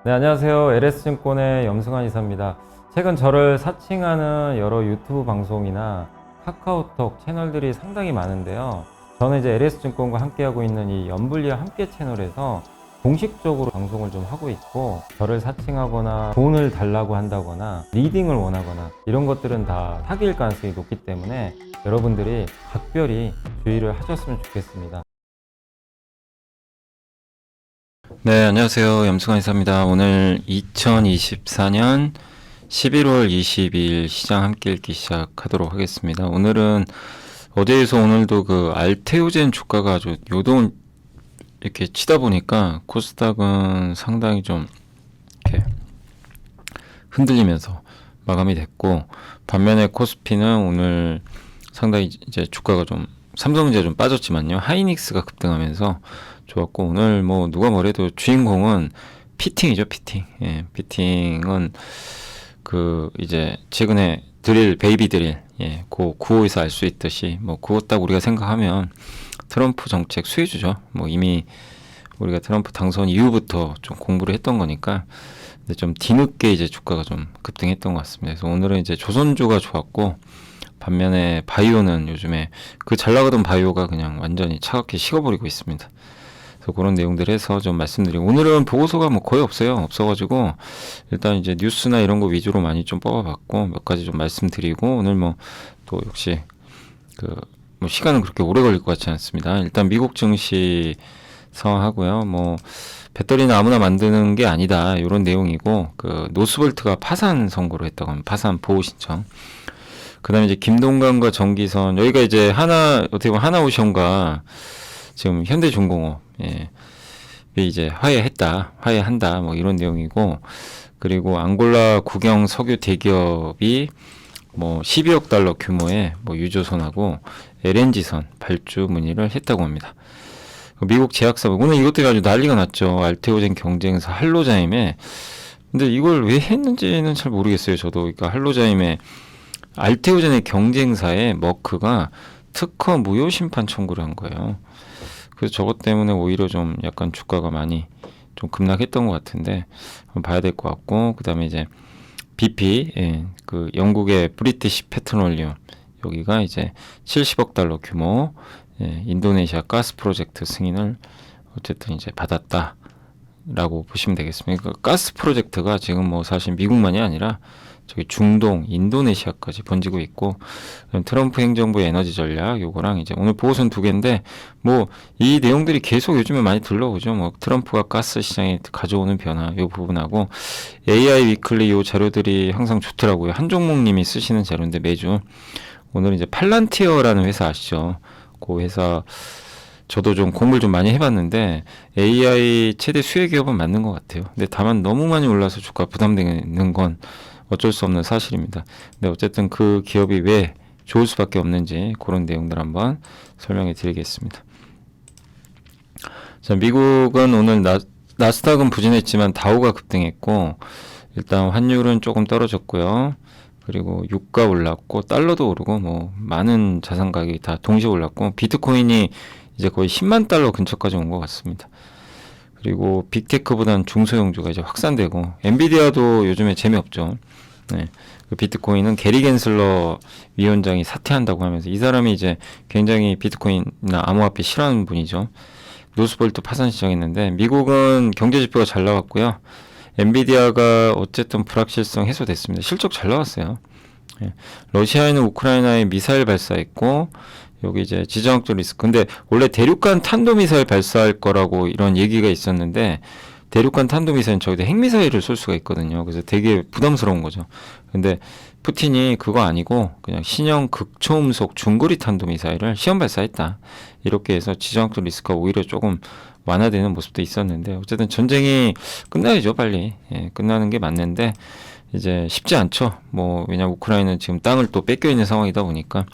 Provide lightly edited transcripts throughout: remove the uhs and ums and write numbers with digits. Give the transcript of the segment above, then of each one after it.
네, 안녕하세요. LS증권의 염승환 이사입니다. 최근 저를 사칭하는 여러 유튜브 방송이나 카카오톡 채널들이 상당히 많은데요. 저는 이제 LS증권과 함께하고 있는 이 연불리와 함께 채널에서 공식적으로 방송을 좀 하고 있고, 저를 사칭하거나 돈을 달라고 한다거나 리딩을 원하거나 이런 것들은 다 사기일 가능성이 높기 때문에 여러분들이 각별히 주의를 하셨으면 좋겠습니다. 네, 안녕하세요. 염승환 이사입니다. 오늘 2024년 11월 22일 시장 함께 읽기 시작하도록 하겠습니다. 오늘은 어제에서 오늘도 그 알테오젠 주가가 아주 요동 이렇게 치다 보니까 코스닥은 상당히 좀 이렇게 흔들리면서 마감이 됐고, 반면에 코스피는 오늘 상당히 이제 주가가 좀 삼성전자 좀 빠졌지만요, 하이닉스가 급등하면서 좋았고, 오늘 뭐 누가 뭐래도 주인공은 피팅이죠. 피팅. 예, 피팅은 그 이제 최근에 드릴, 베이비 드릴, 예, 그 구호에서 알 수 있듯이 뭐 그거 딱 우리가 생각하면 트럼프 정책 수혜주죠. 뭐 이미 우리가 트럼프 당선 이후부터 좀 공부를 했던 거니까. 근데 좀 뒤늦게 이제 주가가 좀 급등했던 것 같습니다. 그래서 오늘은 이제 조선주가 좋았고, 반면에 바이오는 요즘에 그 잘 나가던 바이오가 그냥 완전히 차갑게 식어버리고 있습니다. 그래서 그런 내용들 해서 좀 말씀드리고, 오늘은 보고서가 뭐 거의 없어가지고 일단 이제 뉴스나 이런 거 위주로 많이 좀 뽑아봤고, 몇 가지 좀 말씀드리고, 오늘 뭐 또 역시 그 뭐 시간은 그렇게 오래 걸릴 것 같지 않습니다. 일단 미국 증시 상황하고요. 뭐 배터리는 아무나 만드는 게 아니다, 이런 내용이고, 그 노스볼트가 파산 선고를 했다고 합니다. 파산 보호 신청. 그다음에 이제 김동관과 정기선, 여기가 이제 어떻게 보면 하나오션과 지금 현대중공업, 예, 이제 화해한다, 뭐 이런 내용이고, 그리고 앙골라 국영 석유 대기업이 뭐 12억 달러 규모의 뭐 유조선하고 LNG선 발주 문의를 했다고 합니다. 미국 제약사, 오늘 이것들이 아주 난리가 났죠. 알테오젠 경쟁사 할로자임에. 근데 이걸 왜 했는지는 잘 모르겠어요, 저도. 그러니까 할로자임에 알테오젠의 경쟁사에 머크가 특허 무효 심판 청구를 한 거예요. 그래서 저것 때문에 오히려 좀 약간 주가가 많이 좀 급락했던 것 같은데, 한번 봐야 될 것 같고, 그 다음에 이제 BP, 예, 그 영국의 브리티시 페트롤리움, 여기가 이제 70억 달러 규모, 예, 인도네시아 가스 프로젝트 승인을 어쨌든 이제 받았다라고 보시면 되겠습니다. 그러니까 가스 프로젝트가 지금 뭐 사실 미국만이 아니라 저기 중동, 인도네시아까지 번지고 있고, 트럼프 행정부의 에너지 전략, 요거랑 이제 오늘 보고서는 두 개인데, 뭐 이 내용들이 계속 요즘에 많이 들러오죠. 뭐 트럼프가 가스 시장에 가져오는 변화, 요 부분하고 AI 위클리 요 자료들이 항상 좋더라고요. 한종목님이 쓰시는 자료인데 매주. 오늘 이제 팔란티어라는 회사 아시죠? 그 회사 저도 좀 공부를 좀 많이 해봤는데 AI 최대 수혜 기업은 맞는 것 같아요. 근데 다만 너무 많이 올라서 주가 부담되는 건 어쩔 수 없는 사실입니다. 근데 어쨌든 그 기업이 왜 좋을 수밖에 없는지 그런 내용들 한번 설명해 드리겠습니다. 자, 미국은 오늘 나스닥은 부진했지만 다우가 급등했고, 일단 환율은 조금 떨어졌고요. 그리고 유가 올랐고, 달러도 오르고, 뭐 많은 자산 가격이 다 동시에 올랐고, 비트코인이 이제 거의 10만 달러 근처까지 온 것 같습니다. 그리고 빅테크보다는 중소형주가 이제 확산되고, 엔비디아도 요즘에 재미없죠. 네. 그 비트코인은 게리 겐슬러 위원장이 사퇴한다고 하면서, 이 사람이 이제 굉장히 비트코인이나 암호화폐 싫어하는 분이죠. 노스볼트 파산 시정했는데, 미국은 경제 지표가 잘 나왔고요. 엔비디아가 어쨌든 불확실성 해소됐습니다. 실적 잘 나왔어요. 예. 러시아에는 우크라이나에 미사일 발사했고, 여기 이제 지정학적 리스크. 근데 원래 대륙간 탄도미사일 발사할 거라고 이런 얘기가 있었는데, 대륙간 탄도미사일은 저기다 핵미사일을 쏠 수가 있거든요. 그래서 되게 부담스러운 거죠. 근데 푸틴이 그거 아니고 그냥 신형 극초음속 중거리 탄도미사일을 시험 발사했다, 이렇게 해서 지정학적 리스크가 오히려 조금 완화되는 모습도 있었는데, 어쨌든 전쟁이 끝나야죠, 빨리. 예, 끝나는 게 맞는데 이제 쉽지 않죠. 뭐 왜냐면 우크라이나는 지금 땅을 또 뺏겨 있는 상황이다 보니까,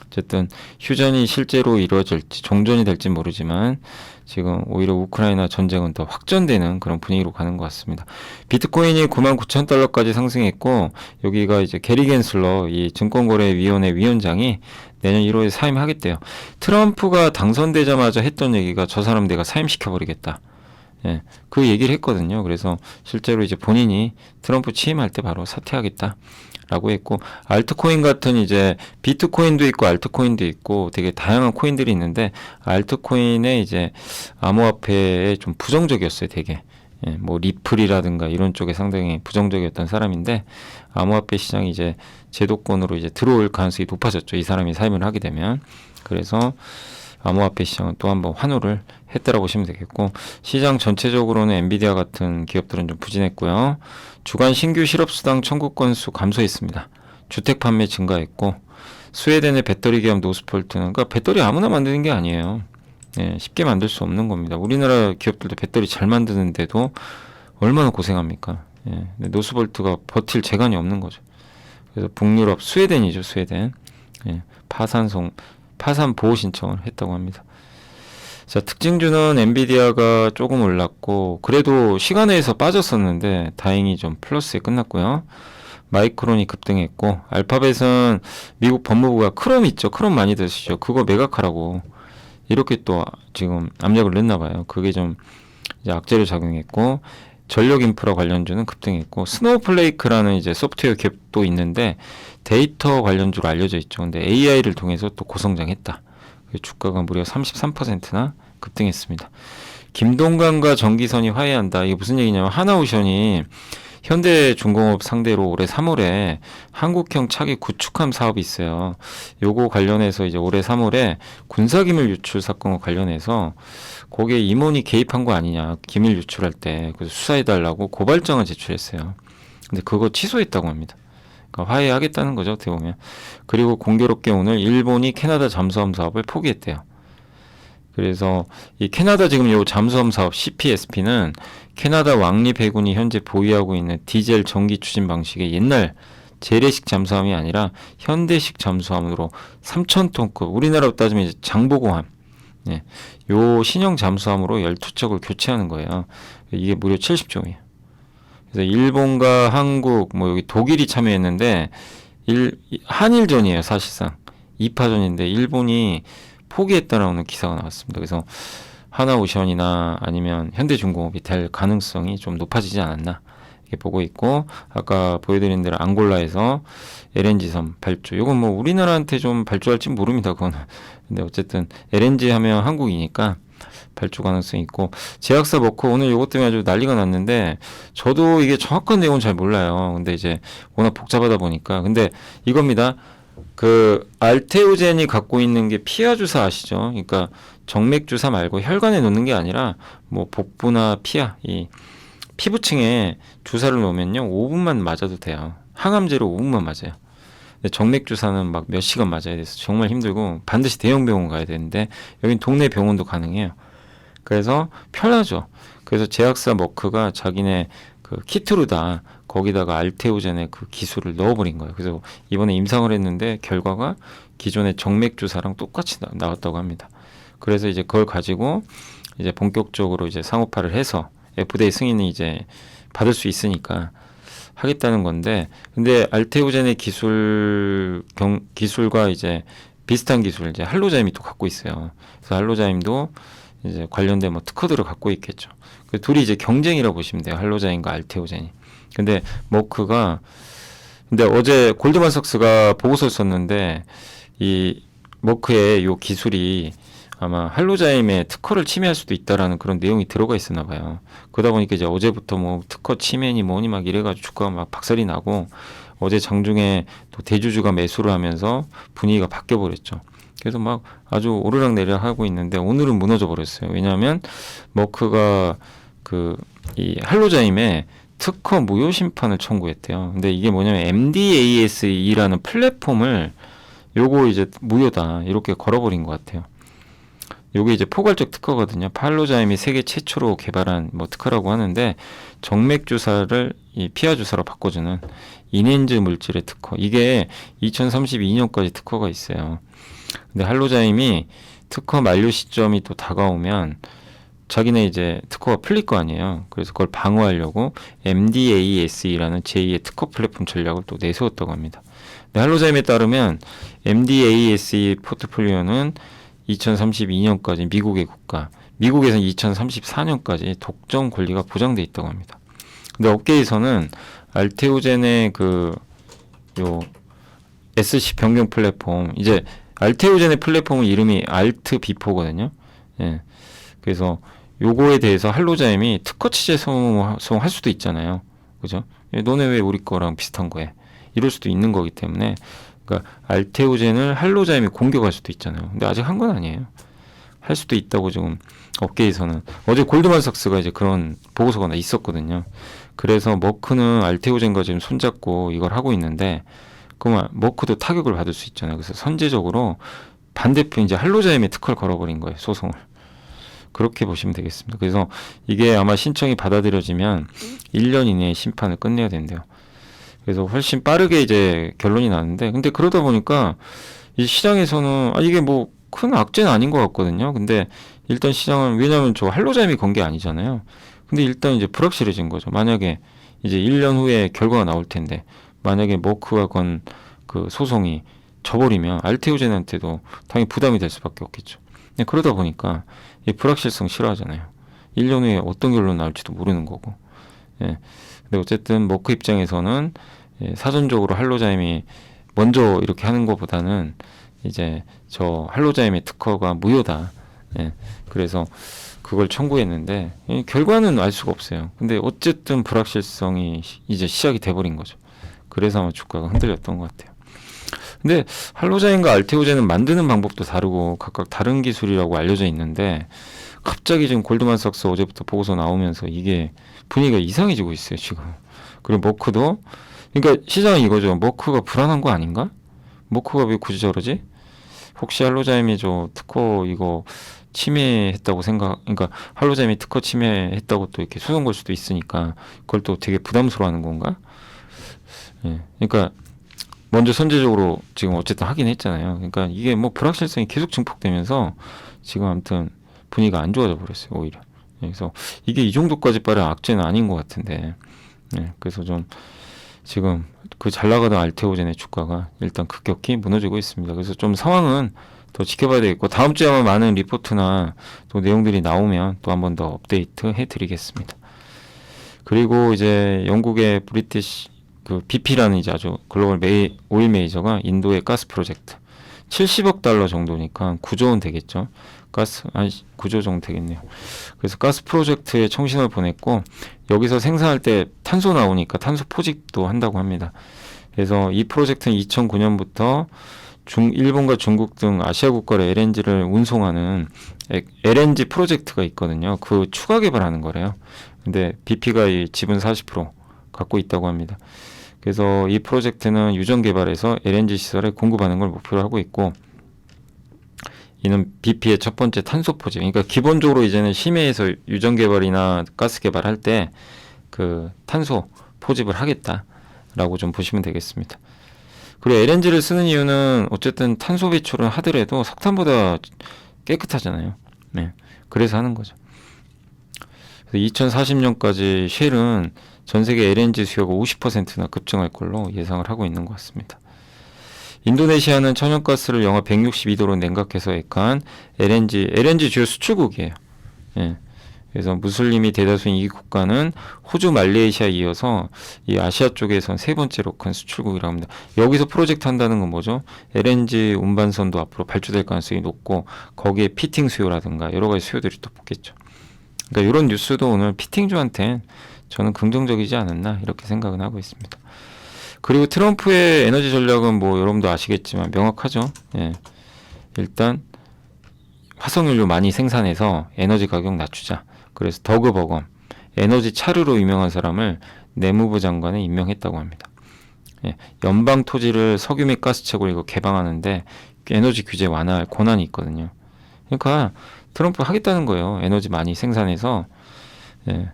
어쨌든 휴전이 실제로 이루어질지 종전이 될지 모르지만 지금 오히려 우크라이나 전쟁은 더 확전되는 그런 분위기로 가는 것 같습니다. 비트코인이 99,000달러까지 상승했고, 여기가 이제 게리 겐슬러 이 증권거래위원회 위원장이 내년 1월에 사임하겠대요. 트럼프가 당선되자마자 했던 얘기가 저 사람 내가 사임시켜버리겠다, 예, 그 얘기를 했거든요. 그래서 실제로 이제 본인이 트럼프 취임할 때 바로 사퇴하겠다라고 했고, 알트코인 같은 이제 비트코인도 있고 알트코인도 있고 되게 다양한 코인들이 있는데, 알트코인의 이제 암호화폐에 좀 부정적이었어요, 되게. 예, 뭐 리플이라든가 이런 쪽에 상당히 부정적이었던 사람인데, 암호화폐 시장이 이제 제도권으로 이제 들어올 가능성이 높아졌죠. 이 사람이 사임을 하게 되면. 그래서 암호화폐 시장은 또 한번 환호를 했다라고 보시면 되겠고, 시장 전체적으로는 엔비디아 같은 기업들은 좀 부진했고요. 주간 신규 실업수당 청구 건수 감소했습니다. 주택 판매 증가했고, 스웨덴의 배터리 기업 노스폴트는, 그러니까 배터리 아무나 만드는 게 아니에요. 예, 쉽게 만들 수 없는 겁니다. 우리나라 기업들도 배터리 잘 만드는데도 얼마나 고생합니까? 예, 근데 노스볼트가 버틸 재간이 없는 거죠. 그래서 북유럽 스웨덴이죠, 스웨덴. 예, 파산 보호 신청을 했다고 합니다. 자, 특징주는 엔비디아가 조금 올랐고, 그래도 시간에서 빠졌었는데 다행히 좀 플러스에 끝났고요. 마이크론이 급등했고, 알파벳은 미국 법무부가 크롬 있죠, 크롬 많이 드시죠, 그거 매각하라고 이렇게 또 지금 압력을 냈나 봐요. 그게 좀 이제 악재로 작용했고, 전력 인프라 관련주는 급등했고, 스노우플레이크라는 이제 소프트웨어 기업도 있는데 데이터 관련주로 알려져 있죠. 근데 AI를 통해서 또 고성장했다. 주가가 무려 33%나 급등했습니다. 김동관과 정기선이 화해한다. 이게 무슨 얘기냐면, 하나오션이 현대중공업 상대로 올해 3월에 한국형 차기 구축함 사업이 있어요. 요거 관련해서 이제 올해 3월에 군사기밀 유출 사건과 관련해서 거기에 임원이 개입한 거 아니냐, 기밀 유출할 때. 그래서 수사해달라고 고발장을 제출했어요. 근데 그거 취소했다고 합니다. 그러니까 화해하겠다는 거죠, 어떻게 보면. 그리고 공교롭게 오늘 일본이 캐나다 잠수함 사업을 포기했대요. 그래서 이 캐나다 지금 요 잠수함 사업 CPSP는 캐나다 왕립 해군이 현재 보유하고 있는 디젤 전기 추진 방식의 옛날 재래식 잠수함이 아니라 현대식 잠수함으로 3,000톤급, 우리나라로 따지면 이제 장보고함, 예, 요 신형 잠수함으로 12척을 교체하는 거예요. 이게 무려 70조예요. 그래서 일본과 한국, 뭐 여기 독일이 참여했는데, 한일전이에요, 사실상. 2파전인데 일본이 포기했다라는 기사가 나왔습니다. 그래서 하나오션이나 아니면 현대중공업이 될 가능성이 좀 높아지지 않았나 이렇게 보고 있고, 아까 보여드린 대로 앙골라에서 LNG섬 발주, 이건 뭐 우리나라한테 좀 발주할지 모릅니다, 그거는. 근데 어쨌든 LNG 하면 한국이니까 발주 가능성이 있고, 제약사 먹고 오늘 이것 때문에 아주 난리가 났는데, 저도 이게 정확한 내용은 잘 몰라요. 근데 이제 워낙 복잡하다 보니까. 근데 이겁니다. 그 알테오젠이 갖고 있는 게 피하 주사 아시죠? 그러니까 정맥 주사 말고 혈관에 놓는 게 아니라 뭐 복부나 피하, 이 피부층에 주사를 놓으면요 5분만 맞아도 돼요. 항암제로 5분만 맞아요. 근데 정맥 주사는 막 몇 시간 맞아야 돼서 정말 힘들고 반드시 대형 병원 가야 되는데, 여긴 동네 병원도 가능해요. 그래서 편하죠. 그래서 제약사 머크가 자기네 그 키트루다 거기다가 알테오젠의 그 기술을 넣어버린 거예요. 그래서 이번에 임상을 했는데 결과가 기존의 정맥 주사랑 똑같이 나왔다고 합니다. 그래서 이제 그걸 가지고 이제 본격적으로 이제 상업화를 해서 FDA 승인이 이제 받을 수 있으니까 하겠다는 건데, 근데 알테오젠의 기술과 이제 비슷한 기술을 이제 할로자임이 또 갖고 있어요. 그래서 할로자임도 이제 관련된 뭐 특허들을 갖고 있겠죠. 그 둘이 이제 경쟁이라고 보시면 돼요, 할로자임과 알테오젠이. 근데 근데 어제 골드만삭스가 보고서를 썼는데, 이 머크의 요 기술이 아마 할로자임의 특허를 침해할 수도 있다라는 그런 내용이 들어가 있었나 봐요. 그러다 보니까 이제 어제부터 뭐 특허 침해니 뭐니 막 이래가지고 주가가 막 박살이 나고, 어제 장중에 또 대주주가 매수를 하면서 분위기가 바뀌어 버렸죠. 그래서 막 아주 오르락내리락 하고 있는데 오늘은 무너져 버렸어요. 왜냐하면 머크가 이 할로자임에 특허 무효 심판을 청구했대요. 근데 이게 뭐냐면 MDASE라는 플랫폼을 요거 이제 무효다 이렇게 걸어버린 것 같아요. 요게 이제 포괄적 특허거든요. 할로자임이 세계 최초로 개발한 뭐 특허라고 하는데, 정맥 주사를 이 피하 주사로 바꿔주는 인엔즈 물질의 특허. 이게 2032년까지 특허가 있어요. 근데 할로자임이 특허 만료 시점이 또 다가오면 자기네 이제 특허가 풀릴 거 아니에요. 그래서 그걸 방어하려고 MDASE라는 제2의 특허 플랫폼 전략을 또 내세웠다고 합니다. 근데 할로자임에 따르면 MDASE 포트폴리오는 2032년까지 미국의 국가, 미국에서는 2034년까지 독점 권리가 보장돼 있다고 합니다. 근데 업계에서는 알테오젠의 요 SC 변경 플랫폼, 이제 알테오젠의 플랫폼은 이름이 알트 비포거든요. 예. 그래서 요거에 대해서 할로자임이 특허 취재 소송할 수도 있잖아요. 그죠? 너네 왜 우리 거랑 비슷한 거에? 이럴 수도 있는 거기 때문에, 그러니까 알테오젠을 할로자임이 공격할 수도 있잖아요. 근데 아직 한 건 아니에요. 할 수도 있다고 지금 업계에서는, 어제 골드만삭스가 이제 그런 보고서가 있었거든요. 그래서 머크는 알테오젠과 지금 손잡고 이걸 하고 있는데, 그러면 머크도 타격을 받을 수 있잖아요. 그래서 선제적으로 반대편 이제 할로자임에 특허를 걸어버린 거예요, 소송을. 그렇게 보시면 되겠습니다. 그래서 이게 아마 신청이 받아들여지면 1년 이내에 심판을 끝내야 된대요. 그래서 훨씬 빠르게 이제 결론이 나는데, 근데 그러다 보니까 이 시장에서는 이게 뭐 큰 악재는 아닌 것 같거든요. 근데 일단 시장은, 왜냐하면 저 할로자임이 건 게 아니잖아요. 근데 일단 이제 불확실해진 거죠. 만약에 이제 1년 후에 결과가 나올 텐데, 만약에 머크가 건 그 소송이 져버리면 알테오젠한테도 당연히 부담이 될 수밖에 없겠죠. 그러다 보니까 이 불확실성 싫어하잖아요. 1년 후에 어떤 결론 나올지도 모르는 거고. 예. 근데 어쨌든 머크 입장에서는 사전적으로 할로자임이 먼저 이렇게 하는 것보다는 이제 저 할로자임의 특허가 무효다. 예. 그래서 그걸 청구했는데 결과는 알 수가 없어요. 근데 어쨌든 불확실성이 이제 시작이 돼버린 거죠. 그래서 아마 주가가 흔들렸던 것 같아요. 근데 할로자임과 알테오젠은 만드는 방법도 다르고 각각 다른 기술이라고 알려져 있는데, 갑자기 지금 골드만삭스 어제부터 보고서 나오면서 이게 분위기가 이상해지고 있어요, 지금. 그리고 머크도, 그러니까 시장은 이거죠. 머크가 불안한 거 아닌가? 머크가 왜 굳이 저러지? 혹시 할로자임이 저 특허 이거 침해했다고 그러니까 할로자임이 특허 침해했다고 또 이렇게 소송 걸 수도 있으니까 그걸 또 되게 부담스러워하는 건가? 예. 그러니까 먼저 선제적으로 지금 어쨌든 하긴 했잖아요. 그러니까 이게 뭐 불확실성이 계속 증폭되면서 지금 아무튼 분위기가 안 좋아져 버렸어요, 오히려. 그래서 이게 이 정도까지 빠른 악재는 아닌 것 같은데, 그래서 좀 지금 그 잘 나가던 알테오젠의 주가가 일단 급격히 무너지고 있습니다. 그래서 좀 상황은 더 지켜봐야 되겠고, 다음 주에 아마 많은 리포트나 또 내용들이 나오면 또 한 번 더 업데이트 해드리겠습니다. 그리고 이제 영국의 브리티시 BP라는 이제 아주 글로벌 오일 메이저가 인도의 가스 프로젝트 70억 달러 정도니까 9조 원 되겠죠. 9조 정도 되겠네요. 그래서 가스 프로젝트에 청신을 보냈고, 여기서 생산할 때 탄소 나오니까 탄소 포집도 한다고 합니다. 그래서 이 프로젝트는 2009년부터 일본과 중국 등 아시아 국가로 LNG를 운송하는 LNG 프로젝트가 있거든요. 그 추가 개발하는 거래요. 근데 BP가 이 지분 40% 갖고 있다고 합니다. 그래서 이 프로젝트는 유전 개발해서 LNG 시설에 공급하는 걸 목표로 하고 있고, 이는 BP의 첫 번째 탄소 포집. 그러니까 기본적으로 이제는 심해에서 유전 개발이나 가스 개발할 때 그 탄소 포집을 하겠다라고 좀 보시면 되겠습니다. 그리고 LNG를 쓰는 이유는 어쨌든 탄소 배출은 하더라도 석탄보다 깨끗하잖아요. 네. 그래서 하는 거죠. 2040년까지 쉘은 전 세계 LNG 수요가 50%나 급증할 걸로 예상을 하고 있는 것 같습니다. 인도네시아는 천연가스를 영하 162도로 냉각해서 액한 LNG 주요 수출국이에요. 예. 그래서 무슬림이 대다수인 이 국가는 호주, 말레이시아에 이어서 이 아시아 쪽에선 세 번째로 큰 수출국이라고 합니다. 여기서 프로젝트 한다는 건 뭐죠? LNG 운반선도 앞으로 발주될 가능성이 높고, 거기에 피팅 수요라든가 여러 가지 수요들이 또 붙겠죠. 그러니까 이런 뉴스도 오늘 피팅주한테 저는 긍정적이지 않았나 이렇게 생각은 하고 있습니다. 그리고 트럼프의 에너지 전략은 뭐 여러분도 아시겠지만 명확하죠. 예. 일단 화석연료 많이 생산해서 에너지 가격 낮추자. 그래서 더그 버검, 에너지 차르로 유명한 사람을 내무부 장관에 임명했다고 합니다. 예. 연방 토지를 석유 및 가스 채굴 이거 개방하는데 에너지 규제 완화할 권한이 있거든요. 그러니까 트럼프 하겠다는 거예요. 에너지 많이 생산해서. 예.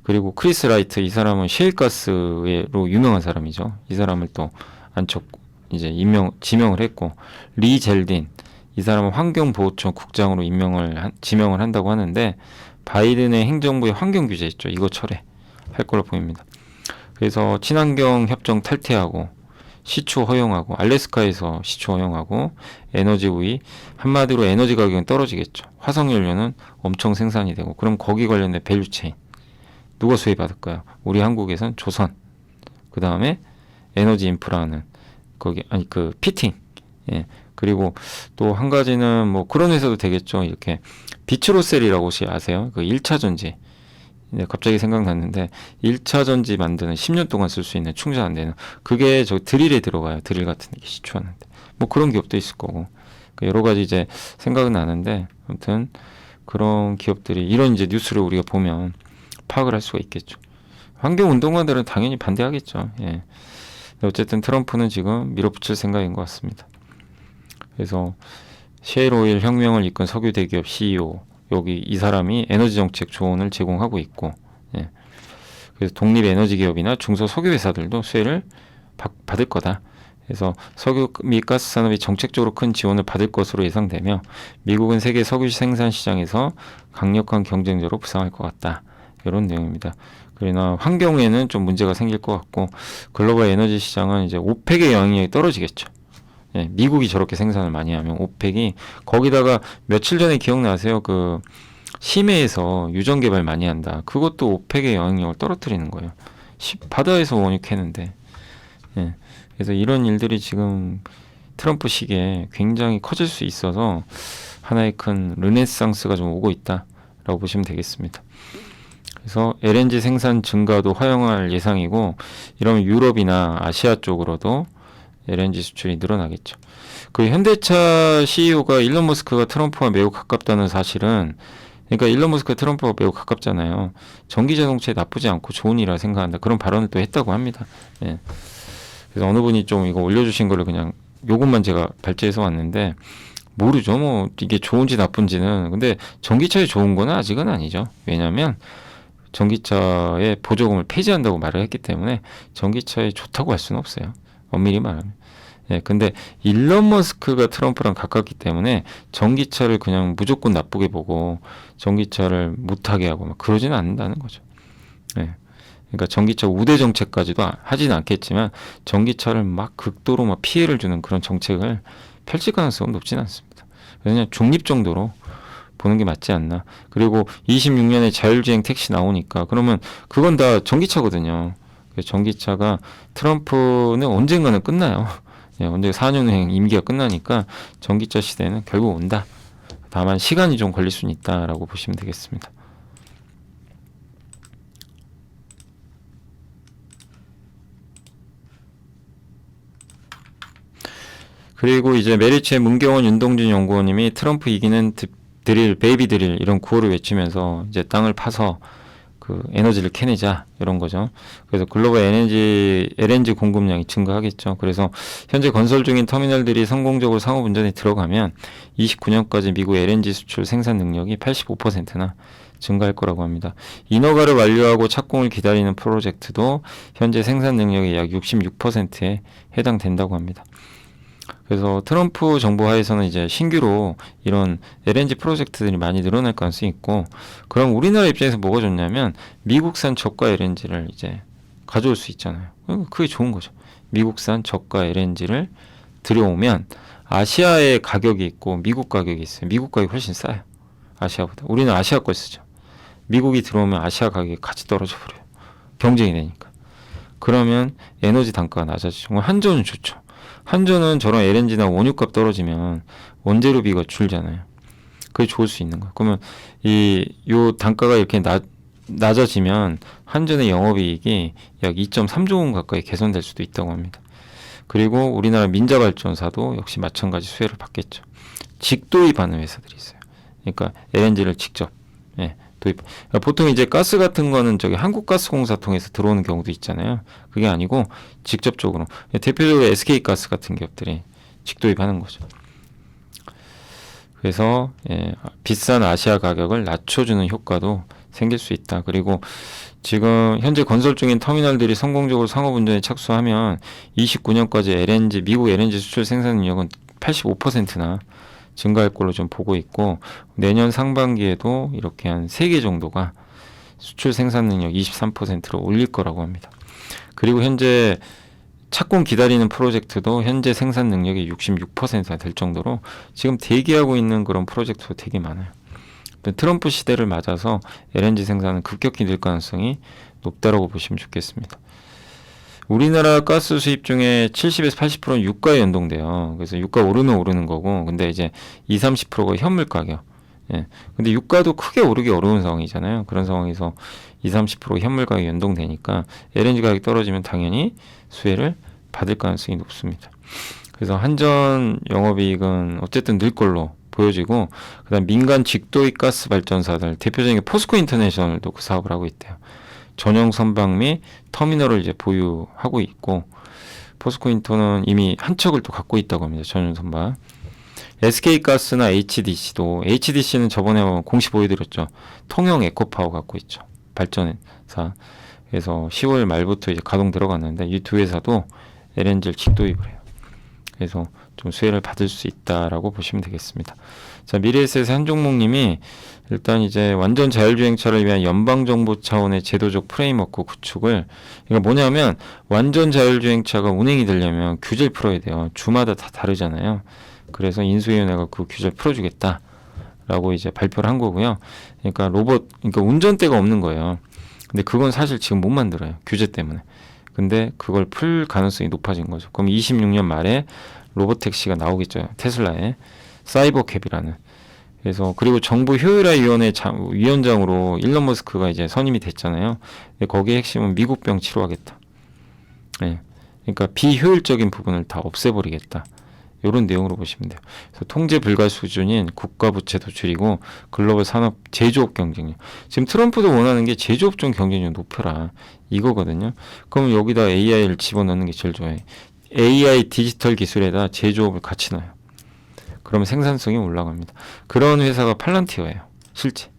그리고 크리스 라이트, 이 사람은 셰일가스로 유명한 사람이죠. 이 사람을 또 안쳤고 이제 지명을 했고, 리 젤딘, 이 사람은 환경보호청 국장으로 지명을 한다고 하는데, 바이든의 행정부의 환경 규제 있죠. 이거 철회할 걸로 보입니다. 그래서 친환경 협정 탈퇴하고 시추 허용하고 알래스카에서 시추 허용하고 에너지 우위 한마디로 에너지 가격은 떨어지겠죠. 화석연료는 엄청 생산이 되고 그럼 거기 관련된 밸류체인 누가 수혜받을까요? 우리 한국에선 조선 그 다음에 에너지 인프라는 거기 아니 그 피팅 예 그리고 또 한 가지는 뭐 그런 회사도 되겠죠. 이렇게 비츠로셀이라고 혹시 아세요? 그 1차 전지 네, 갑자기 생각났는데 1차 전지 만드는 10년 동안 쓸 수 있는 충전 안 되는 그게 저 드릴에 들어가요. 드릴 같은 게 시추하는데 뭐 그런 기업도 있을 거고 여러 가지 이제 생각은 나는데 아무튼 그런 기업들이 이런 이제 뉴스를 우리가 보면 파악을 할 수가 있겠죠. 환경운동가들은 당연히 반대하겠죠. 예. 어쨌든 트럼프는 지금 밀어붙일 생각인 것 같습니다. 그래서 셰일오일 혁명을 이끈 석유 대기업 CEO 여기 이 사람이 에너지 정책 조언을 제공하고 있고 예. 그래서 독립 에너지 기업이나 중소 석유 회사들도 수혜를 받을 거다. 그래서 석유 및 가스 산업이 정책적으로 큰 지원을 받을 것으로 예상되며 미국은 세계 석유 생산 시장에서 강력한 경쟁자로 부상할 것 같다. 이런 내용입니다. 그러나 환경에는 좀 문제가 생길 것 같고 글로벌 에너지 시장은 이제 오펙의 영향력이 떨어지겠죠. 예, 미국이 저렇게 생산을 많이 하면 오펙이 거기다가 며칠 전에 기억나세요? 그 심해에서 유전 개발 많이 한다. 그것도 오펙의 영향력을 떨어뜨리는 거예요. 바다에서 원유 캐는데. 예, 그래서 이런 일들이 지금 트럼프 시기에 굉장히 커질 수 있어서 하나의 큰 르네상스가 좀 오고 있다라고 보시면 되겠습니다. 그래서 LNG 생산 증가도 허용할 예상이고 이러면 유럽이나 아시아 쪽으로도 LNG 수출이 늘어나겠죠. 그 현대차 CEO가 일론 머스크가 트럼프와 매우 가깝다는 사실은 그러니까 일론 머스크가 트럼프와 매우 가깝잖아요. 전기 자동차에 나쁘지 않고 좋은 일이라 생각한다. 그런 발언을 또 했다고 합니다. 예. 그래서 어느 분이 좀 이거 올려주신 거를 그냥 요것만 제가 발제해서 왔는데 모르죠. 뭐 이게 좋은지 나쁜지는. 근데 전기차에 좋은 거는 아직은 아니죠. 왜냐하면 전기차의 보조금을 폐지한다고 말을 했기 때문에 전기차에 좋다고 할 수는 없어요. 엄밀히 말하면. 예, 근데 일론 머스크가 트럼프랑 가깝기 때문에 전기차를 그냥 무조건 나쁘게 보고 전기차를 못하게 하고 막 그러지는 않는다는 거죠. 예. 그러니까 전기차 우대 정책까지도 하지는 않겠지만 전기차를 막 극도로 막 피해를 주는 그런 정책을 펼칠 가능성은 높지는 않습니다. 그냥 중립 정도로 보는 게 맞지 않나. 그리고 26년에 자율주행 택시 나오니까 그러면 그건 다 전기차거든요. 전기차가 트럼프는 언젠가는 끝나요. 예, 언제 4년행 임기가 끝나니까 전기차 시대는 결국 온다. 다만 시간이 좀 걸릴 수는 있다라고 보시면 되겠습니다. 그리고 이제 메리츠의 문경원 윤동준 연구원님이 트럼프 이기는 드릴, 베이비 드릴 이런 구호를 외치면서 이제 땅을 파서 그 에너지를 캐내자 이런 거죠. 그래서 글로벌 LNG 공급량이 증가하겠죠. 그래서 현재 건설 중인 터미널들이 성공적으로 상업 운전에 들어가면 29년까지 미국 LNG 수출 생산 능력이 85%나 증가할 거라고 합니다. 인허가를 완료하고 착공을 기다리는 프로젝트도 현재 생산 능력의 약 66%에 해당된다고 합니다. 그래서 트럼프 정부 하에서는 이제 신규로 이런 LNG 프로젝트들이 많이 늘어날 가능성이 있고, 그럼 우리나라 입장에서 뭐가 좋냐면 미국산 저가 LNG를 이제 가져올 수 있잖아요. 그게 좋은 거죠. 미국산 저가 LNG를 들여오면 아시아의 가격이 있고 미국 가격이 있어요. 미국 가격이 훨씬 싸요. 아시아보다. 우리는 아시아 걸 쓰죠. 미국이 들어오면 아시아 가격이 같이 떨어져 버려요. 경쟁이 되니까. 그러면 에너지 단가가 낮아지죠. 한전은 좋죠. 한전은 저런 LNG나 원유값 떨어지면 원재료비가 줄잖아요. 그게 좋을 수 있는 거예요. 그러면 요 단가가 이렇게 낮아지면 한전의 영업이익이 약 2.3조 원 가까이 개선될 수도 있다고 합니다. 그리고 우리나라 민자발전사도 역시 마찬가지 수혜를 받겠죠. 직도입하는 회사들이 있어요. 그러니까 LNG를 직접 도입. 보통 이제 가스 같은 거는 저기 한국가스공사 통해서 들어오는 경우도 있잖아요. 그게 아니고 직접적으로 대표적으로 SK가스 같은 기업들이 직도입하는 거죠. 그래서 비싼 아시아 가격을 낮춰주는 효과도 생길 수 있다. 그리고 지금 현재 건설 중인 터미널들이 성공적으로 상업운전에 착수하면 29년까지 미국 LNG 수출 생산 능력은 85%나 증가할 걸로 좀 보고 있고, 내년 상반기에도 이렇게 한 3개 정도가 수출 생산 능력 23%로 올릴 거라고 합니다. 그리고 현재 착공 기다리는 프로젝트도 현재 생산 능력이 66%가 될 정도로 지금 대기하고 있는 그런 프로젝트도 되게 많아요. 트럼프 시대를 맞아서 LNG 생산은 급격히 늘 가능성이 높다라고 보시면 좋겠습니다. 우리나라 가스 수입 중에 70에서 80%는 유가에 연동돼요. 그래서 유가 오르면 오르는 거고, 근데 이제 20, 30%가 현물 가격. 예. 근데 유가도 크게 오르기 어려운 상황이잖아요. 그런 상황에서 20, 30% 현물 가격이 연동되니까 LNG 가격이 떨어지면 당연히 수혜를 받을 가능성이 높습니다. 그래서 한전 영업이익은 어쨌든 늘 걸로 보여지고, 그다음 민간 직도익 가스 발전사들 대표적인 게 포스코 인터내셔널도 그 사업을 하고 있대요. 전용 선박 및 터미널을 이제 보유하고 있고, 포스코 인터는 이미 한 척을 또 갖고 있다고 합니다. 전용 선박. SK가스나 HDC는 저번에 공시 보여드렸죠. 통영 에코파워 갖고 있죠. 발전사. 그래서 10월 말부터 이제 가동 들어갔는데 이 두 회사도 LNG를 직도입을 해요. 그래서 좀 수혜를 받을 수 있다라고 보시면 되겠습니다. 자, 미래에셋의 한종목님이 일단 이제 완전 자율주행차를 위한 연방정부 차원의 제도적 프레임워크 구축을, 그러니까 뭐냐면 완전 자율주행차가 운행이 되려면 규제를 풀어야 돼요. 주마다 다 다르잖아요. 그래서 인수위원회가 그 규제를 풀어주겠다라고 이제 발표를 한 거고요. 그러니까 그러니까 운전대가 없는 거예요. 근데 그건 사실 지금 못 만들어요. 규제 때문에. 근데 그걸 풀 가능성이 높아진 거죠. 그럼 26년 말에 로보택시가 나오겠죠. 테슬라의 사이버캡이라는. 그래서 그리고 정부 효율화위원회 위원장으로 일론 머스크가 이제 선임이 됐잖아요. 근데 거기에 핵심은 미국병 치료하겠다. 네. 그러니까 비효율적인 부분을 다 없애버리겠다. 이런 내용으로 보시면 돼요. 그래서 통제 불가 수준인 국가 부채도 줄이고 글로벌 산업 제조업 경쟁력. 지금 트럼프도 원하는 게 제조업종 경쟁력 높여라 이거거든요. 그럼 여기다 AI를 집어넣는 게 제일 좋아요. AI 디지털 기술에다 제조업을 같이 넣어요. 그러면 생산성이 올라갑니다. 그런 회사가 팔란티어예요. 실제.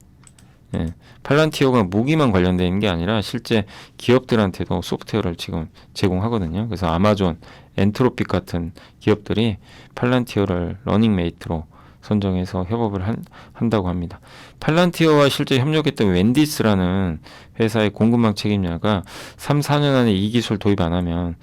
예. 팔란티어가 무기만 관련된 게 아니라 실제 기업들한테도 소프트웨어를 지금 제공하거든요. 그래서 아마존, 엔트로픽 같은 기업들이 팔란티어를 러닝메이트로 선정해서 협업을 한다고 합니다. 팔란티어와 실제 협력했던 웬디스라는 회사의 공급망 책임자가 3, 4년 안에 이 기술 도입 안 하면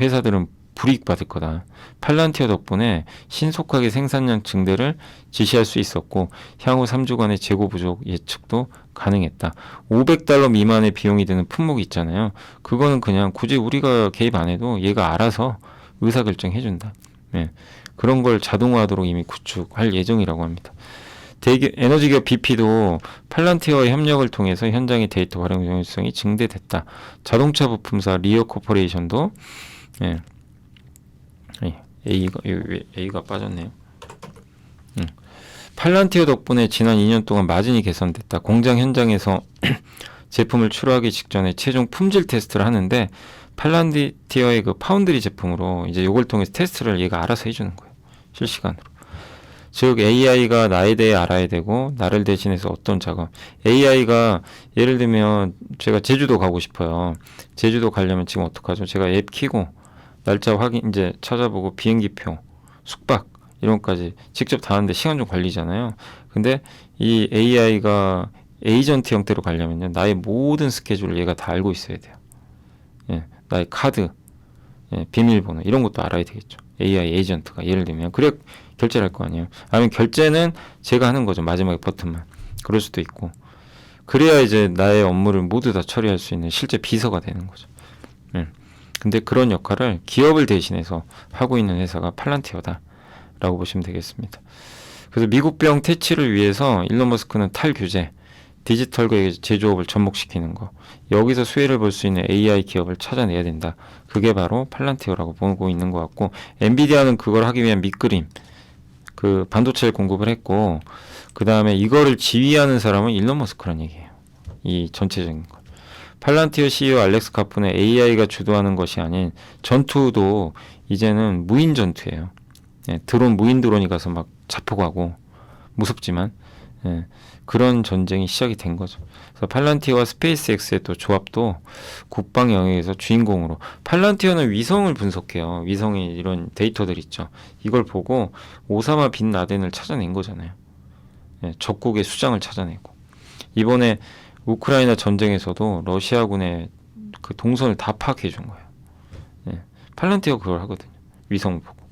회사들은 불이익 받을 거다. 팔란티어 덕분에 신속하게 생산량 증대를 지시할 수 있었고 향후 3주간의 재고 부족 예측도 가능했다. $500 미만의 비용이 드는 품목이 있잖아요. 그거는 그냥 굳이 우리가 개입 안 해도 얘가 알아서 의사결정 해준다. 네. 그런 걸 자동화하도록 이미 구축할 예정이라고 합니다. 에너지기업 BP도 팔란티어의 협력을 통해서 현장의 데이터 활용 효율성이 증대됐다. 자동차 부품사 리어 코퍼레이션도 예. A가 빠졌네요. 팔란티어 덕분에 지난 2년 동안 마진이 개선됐다. 공장 현장에서 제품을 출하하기 직전에 최종 품질 테스트를 하는데 팔란티어의 그 파운드리 제품으로 이제 이걸 통해서 테스트를 얘가 알아서 해주는 거예요. 실시간으로. 즉 AI가 나에 대해 알아야 되고 나를 대신해서 어떤 작업. AI가 예를 들면 제가 제주도 가고 싶어요. 제주도 가려면 지금 어떡하죠? 제가 앱 키고 날짜 확인 이제 찾아보고 비행기표, 숙박 이런 것까지 직접 다 하는데 시간 좀 걸리잖아요. 근데 이 AI가 에이전트 형태로 가려면요. 나의 모든 스케줄을 얘가 다 알고 있어야 돼요. 예, 나의 카드, 예, 비밀번호 이런 것도 알아야 되겠죠. AI 에이전트가 예를 들면 그래 결제를 할 거 아니에요. 아니면 결제는 제가 하는 거죠. 마지막에 버튼만. 그럴 수도 있고. 그래야 이제 나의 업무를 모두 다 처리할 수 있는 실제 비서가 되는 거죠. 근데 그런 역할을 기업을 대신해서 하고 있는 회사가 팔란티어다라고 보시면 되겠습니다. 그래서 미국병 퇴치를 위해서 일론 머스크는 탈규제, 디지털과 제조업을 접목시키는 거, 여기서 수혜를 볼 수 있는 AI 기업을 찾아내야 된다. 그게 바로 팔란티어라고 보고 있는 것 같고, 엔비디아는 그걸 하기 위한 밑그림, 그 반도체를 공급을 했고, 그 다음에 이거를 지휘하는 사람은 일론 머스크란 얘기예요. 이 전체적인 거. 팔란티어 CEO 알렉스 카프는 AI가 주도하는 것이 아닌 전투도 이제는 무인 전투예요. 예, 무인 드론이 가서 막 자폭하고 무섭지만 그런 전쟁이 시작이 된 거죠. 그래서 팔란티어와 스페이스X의 또 조합도 국방 영역에서 주인공으로. 팔란티어는 위성을 분석해요. 위성의 이런 데이터들 있죠. 이걸 보고 오사마 빈 라덴을 찾아낸 거잖아요. 예, 적국의 수장을 찾아내고. 이번에 우크라이나 전쟁에서도 러시아군의 그 동선을 다 파악해 준 거예요. 예. 팔란티어가 그걸 하거든요. 위성을 보고.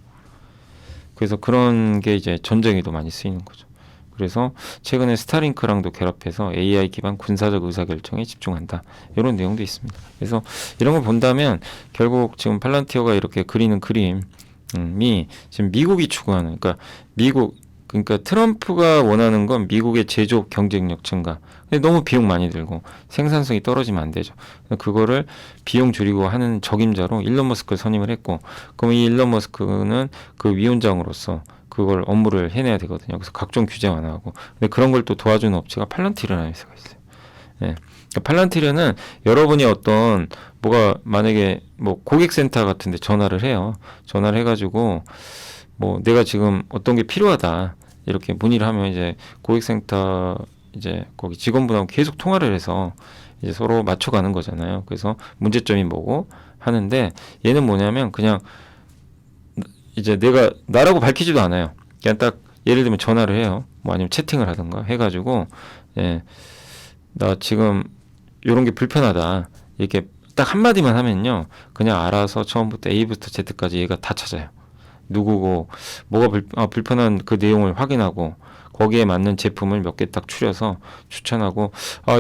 그래서 그런 게 이제 전쟁에도 많이 쓰이는 거죠. 그래서 최근에 스타링크랑도 결합해서 AI 기반 군사적 의사결정에 집중한다. 이런 내용도 있습니다. 그래서 이런 걸 본다면 결국 지금 팔란티어가 이렇게 그리는 그림이 지금 미국이 추구하는, 그러니까 트럼프가 원하는 건 미국의 제조업 경쟁력 증가. 근데 너무 비용 많이 들고 생산성이 떨어지면 안 되죠. 그거를 비용 줄이고 하는 적임자로 일론 머스크를 선임을 했고, 그럼 이 일론 머스크는 그 위원장으로서 그걸 업무를 해내야 되거든요. 그래서 각종 규제 완화하고. 근데 그런 걸 또 도와주는 업체가 팔란티르라는 회사가 있어요. 예. 그러니까 팔란티르는 여러분이 어떤 뭐가 만약에 뭐 고객센터 같은데 전화를 해요. 전화를 해가지고 뭐 내가 지금 어떤 게 필요하다 이렇게 문의를 하면 이제 고객센터 이제 거기 직원분하고 계속 통화를 해서 이제 서로 맞춰가는 거잖아요. 그래서 문제점이 뭐고 하는데, 얘는 뭐냐면 그냥 이제 내가 나라고 밝히지도 않아요. 그냥 딱 예를 들면 전화를 해요. 뭐 아니면 채팅을 하던가 해가지고 나 지금 요런 게 불편하다 이렇게 딱 한마디만 하면요, 그냥 알아서 처음부터 A부터 Z까지 얘가 다 찾아요. 누구고 뭐가 불편한 그 내용을 확인하고 거기에 맞는 제품을 몇 개 딱 추려서 추천하고,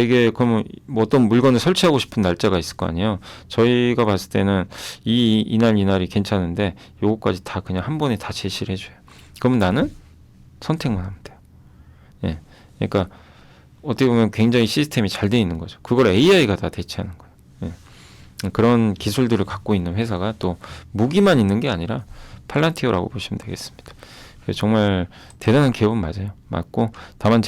이게 그러면 뭐 어떤 물건을 설치하고 싶은 날짜가 있을 거 아니에요. 저희가 봤을 때는 이날이 괜찮은데 요거까지 다 그냥 한 번에 다 제시를 해줘요. 그러면 나는 선택만 하면 돼요. 예. 그러니까 어떻게 보면 굉장히 시스템이 잘 돼 있는 거죠. 그걸 AI가 다 대체하는 거예요. 예. 그런 기술들을 갖고 있는 회사가 또 무기만 있는 게 아니라 팔란티어라고 보시면 되겠습니다. 정말 대단한 기업은 맞고, 다만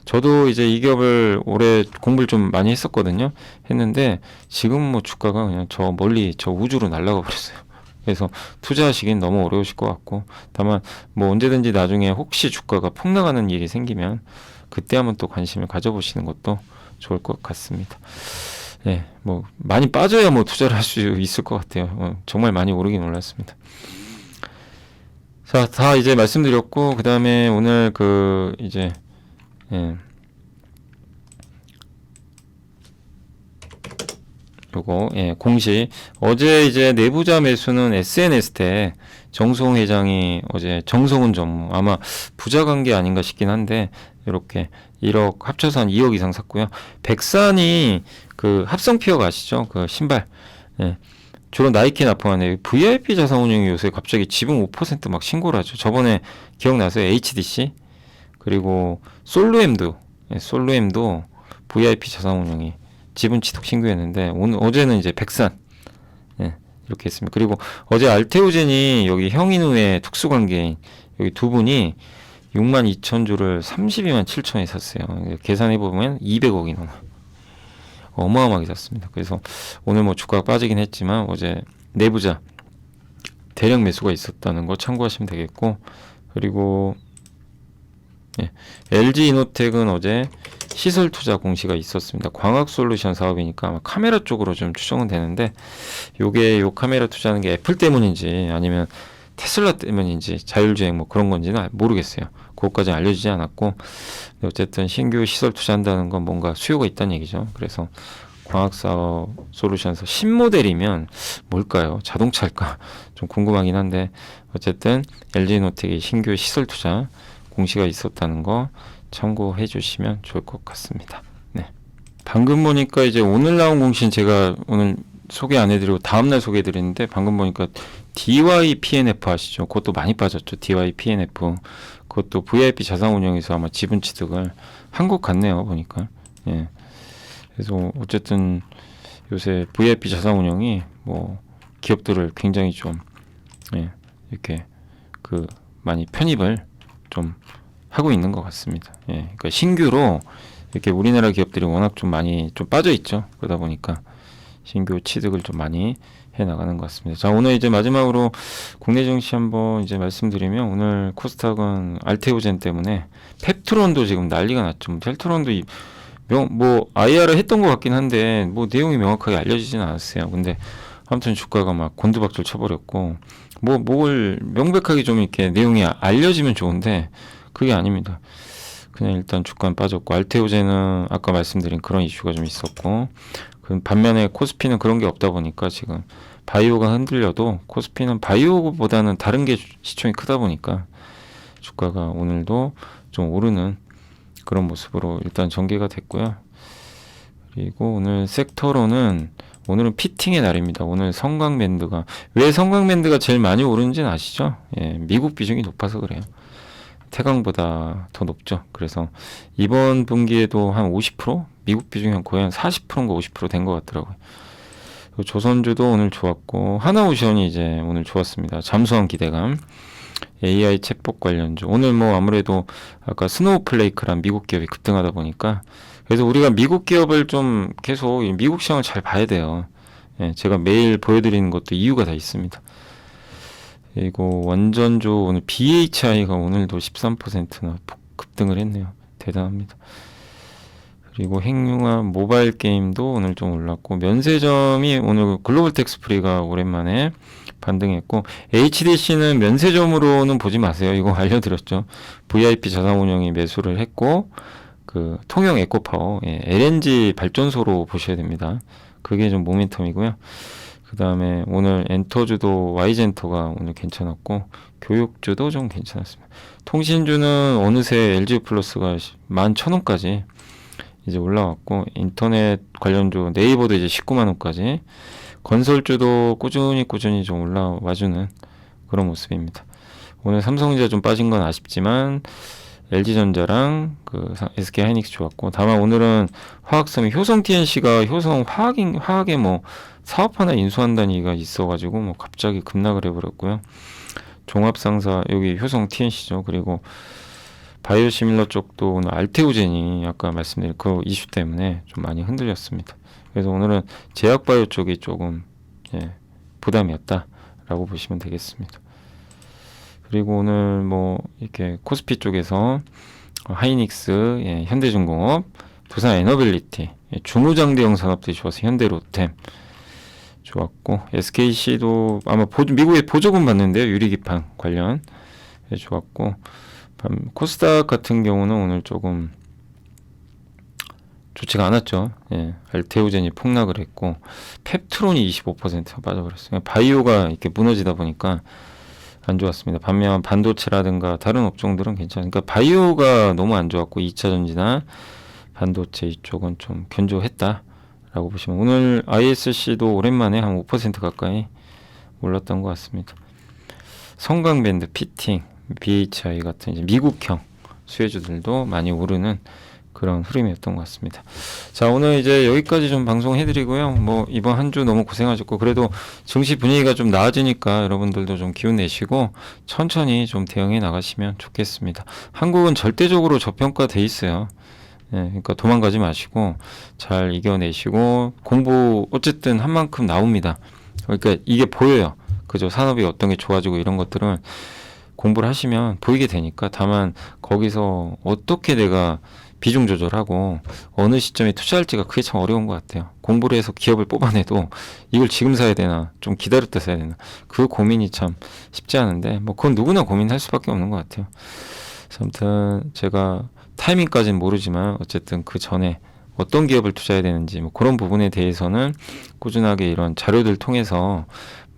저도 이제 이 기업을 올해 공부를 좀 많이 했었거든요. 했는데 지금 뭐 주가가 그냥 저 멀리 저 우주로 날아가 버렸어요. 그래서 투자하시긴 너무 어려우실 것 같고, 다만 뭐 언제든지 나중에 혹시 주가가 폭락하는 일이 생기면 그때 한번 또 관심을 가져보시는 것도 좋을 것 같습니다. 네, 뭐 많이 빠져야 뭐 투자를 할 수 있을 것 같아요. 정말 많이 오르긴 올랐습니다. 자, 다 이제 말씀드렸고, 그 다음에 오늘 요거, 공시. 어제 이제 내부자 매수는 SNS 때 정성훈 회장이 어제 정성훈 전무, 아마 부자 관계 아닌가 싶긴 한데, 이렇게 1억, 합쳐서 한 2억 이상 샀고요. 백산이 그 합성피어가 아시죠? 그 신발. 주로 나이키 납품하네. VIP 자산운용이 요새 갑자기 지분 5% 막 신고를 하죠. 저번에 기억나세요? HDC? 그리고 솔루엠도 VIP 자산운용이 지분 취득 신고했는데, 어제는 이제 백산. 이렇게 했습니다. 그리고 어제 알테오젠이 여기 형인후의 특수관계인 여기 두 분이 62,000주를 32만 7천에 샀어요. 계산해보면 200억이 넘어요. 어마어마하게 샀습니다. 그래서 오늘 뭐 주가가 빠지긴 했지만 어제 내부자 대량 매수가 있었다는 거 참고하시면 되겠고, 그리고 LG이노텍은 어제 시설 투자 공시가 있었습니다. 광학솔루션 사업이니까 아마 카메라 쪽으로 좀 추정은 되는데, 요 카메라 투자하는 게 애플 때문인지 아니면 테슬라 때문인지 자율주행 뭐 그런 건지는 모르겠어요. 그것까지는 알려지지 않았고, 어쨌든 신규 시설 투자한다는 건 뭔가 수요가 있다는 얘기죠. 그래서 광학사업 솔루션에서 신모델이면 뭘까요? 자동차일까? 좀 궁금하긴 한데, 어쨌든 LG노텍의 신규 시설 투자 공시가 있었다는 거 참고해 주시면 좋을 것 같습니다. 네. 방금 보니까 이제 오늘 나온 공시는 제가 오늘 소개 안 해드리고 다음날 소개해드리는데, 방금 보니까 DYPNF 아시죠? 그것도 많이 빠졌죠. DYPNF. 그것도 VIP 자산운용에서 아마 지분 취득을 한 것 같네요. 보니까. 그래서 어쨌든 요새 VIP 자산운용이 뭐 기업들을 굉장히 좀 이렇게 많이 편입을 좀 하고 있는 것 같습니다. 그러니까 신규로 이렇게 우리나라 기업들이 워낙 좀 많이 좀 빠져 있죠. 그러다 보니까 신규 취득을 좀 많이 해 나가는 것 같습니다. 자, 오늘 이제 마지막으로 국내 증시 한번 이제 말씀드리면, 오늘 코스닥은 알테오젠 때문에 펩트론도 지금 난리가 났죠. 펩트론도 뭐 IR을 했던 것 같긴 한데 뭐 내용이 명확하게 알려지지는 않았어요. 근데 아무튼 주가가 막 곤두박질 쳐버렸고, 뭘 명백하게 좀 이렇게 내용이 알려지면 좋은데 그게 아닙니다. 그냥 일단 주가는 빠졌고, 알테오젠은 아까 말씀드린 그런 이슈가 좀 있었고, 반면에 코스피는 그런 게 없다 보니까 지금 바이오가 흔들려도 코스피는 바이오보다는 다른 게 시총이 크다 보니까 주가가 오늘도 좀 오르는 그런 모습으로 일단 전개가 됐고요. 그리고 오늘 섹터로는 오늘은 피팅의 날입니다. 오늘 성광밴드가 왜 성광밴드가 제일 많이 오르는지는 아시죠? 예, 미국 비중이 높아서 그래요. 태광보다 더 높죠. 그래서 이번 분기에도 한 50%? 미국 비중이 거의 한 40%인가 50%된 것 같더라고요. 조선주도 오늘 좋았고 하나오션이 이제 오늘 좋았습니다. 잠수한 기대감. AI 챗봇 관련주. 오늘 뭐 아무래도 아까 스노우플레이크란 미국 기업이 급등하다 보니까 그래서 우리가 미국 기업을 좀 계속 미국 시장을 잘 봐야 돼요. 예, 제가 매일 보여드리는 것도 이유가 다 있습니다. 그리고 원전주 오늘 BHI가 오늘도 13%나 급등을 했네요. 대단합니다. 그리고 핵융합 모바일 게임도 오늘 좀 올랐고 면세점이 오늘 글로벌 텍스프리가 오랜만에 반등했고 HDC는 면세점으로는 보지 마세요. 이거 알려드렸죠. VIP 자산운용이 매수를 했고 그 통영 에코파워 LNG 발전소로 보셔야 됩니다. 그게 좀 모멘텀이고요. 그 다음에 오늘 엔터주도 Y젠터가 오늘 괜찮았고 교육주도 좀 괜찮았습니다. 통신주는 어느새 LG 플러스가 11,000원까지 이제 올라왔고 인터넷 관련주 네이버도 이제 19만 원까지 건설주도 꾸준히 좀 올라와주는 그런 모습입니다. 오늘 삼성전자 좀 빠진 건 아쉽지만 LG전자랑 그 SK하이닉스 좋았고 다만 오늘은 화학섬이 효성 TNC가 효성 화학에 뭐 사업 하나 인수한다는 얘기가 있어가지고 뭐 갑자기 급락을 해버렸고요. 종합상사 여기 효성 TNC죠. 그리고 바이오시밀러 쪽도 오늘 알테오젠이 아까 말씀드린 그 이슈 때문에 좀 많이 흔들렸습니다. 그래서 오늘은 제약바이오 쪽이 조금 부담이었다라고 보시면 되겠습니다. 그리고 오늘 뭐 이렇게 코스피 쪽에서 하이닉스, 현대중공업, 두산 에너빌리티, 중무장대형 산업들이 좋아서 현대로템 좋았고 SKC도 아마 미국에 보조금 받는데요. 유리기판 관련 좋았고 코스닥 같은 경우는 오늘 조금 좋지가 않았죠. 알테오젠이 폭락을 했고 펩트론이 25% 빠져버렸어요. 바이오가 이렇게 무너지다 보니까 안 좋았습니다. 반면 반도체라든가 다른 업종들은 괜찮아요. 그러니까 바이오가 너무 안 좋았고 2차 전지나 반도체 이쪽은 좀 견조했다라고 보시면 오늘 ISC도 오랜만에 한 5% 가까이 올랐던 것 같습니다. 성광밴드, 피팅, BHI 같은 이제 미국형 수혜주들도 많이 오르는 그런 흐름이었던 것 같습니다. 자, 오늘 이제 여기까지 좀 방송해드리고요. 뭐 이번 한 주 너무 고생하셨고 그래도 증시 분위기가 좀 나아지니까 여러분들도 좀 기운 내시고 천천히 좀 대응해 나가시면 좋겠습니다. 한국은 절대적으로 저평가돼 있어요. 그러니까 도망가지 마시고 잘 이겨내시고 공부 어쨌든 한 만큼 나옵니다. 그러니까 이게 보여요. 그죠? 산업이 어떤 게 좋아지고 이런 것들은 공부를 하시면 보이게 되니까 다만 거기서 어떻게 내가 비중 조절하고 어느 시점에 투자할지가 그게 참 어려운 것 같아요. 공부를 해서 기업을 뽑아내도 이걸 지금 사야 되나 좀 기다렸다 사야 되나 그 고민이 참 쉽지 않은데 뭐 그건 누구나 고민할 수밖에 없는 것 같아요. 아무튼 제가 타이밍까지는 모르지만 어쨌든 그 전에 어떤 기업을 투자해야 되는지 뭐 그런 부분에 대해서는 꾸준하게 이런 자료들 통해서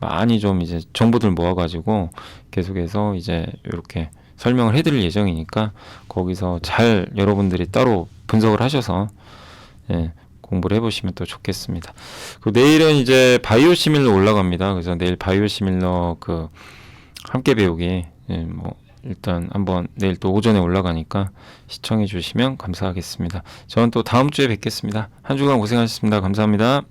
많이 좀 이제 정보들 모아가지고 계속해서 이제 이렇게 설명을 해드릴 예정이니까 거기서 잘 여러분들이 따로 분석을 하셔서 공부를 해보시면 또 좋겠습니다. 그리고 내일은 이제 바이오시밀러 올라갑니다. 그래서 내일 바이오시밀러 그 함께 배우기 뭐 일단 한번 내일 또 오전에 올라가니까 시청해 주시면 감사하겠습니다. 저는 또 다음 주에 뵙겠습니다. 한 주간 고생하셨습니다. 감사합니다.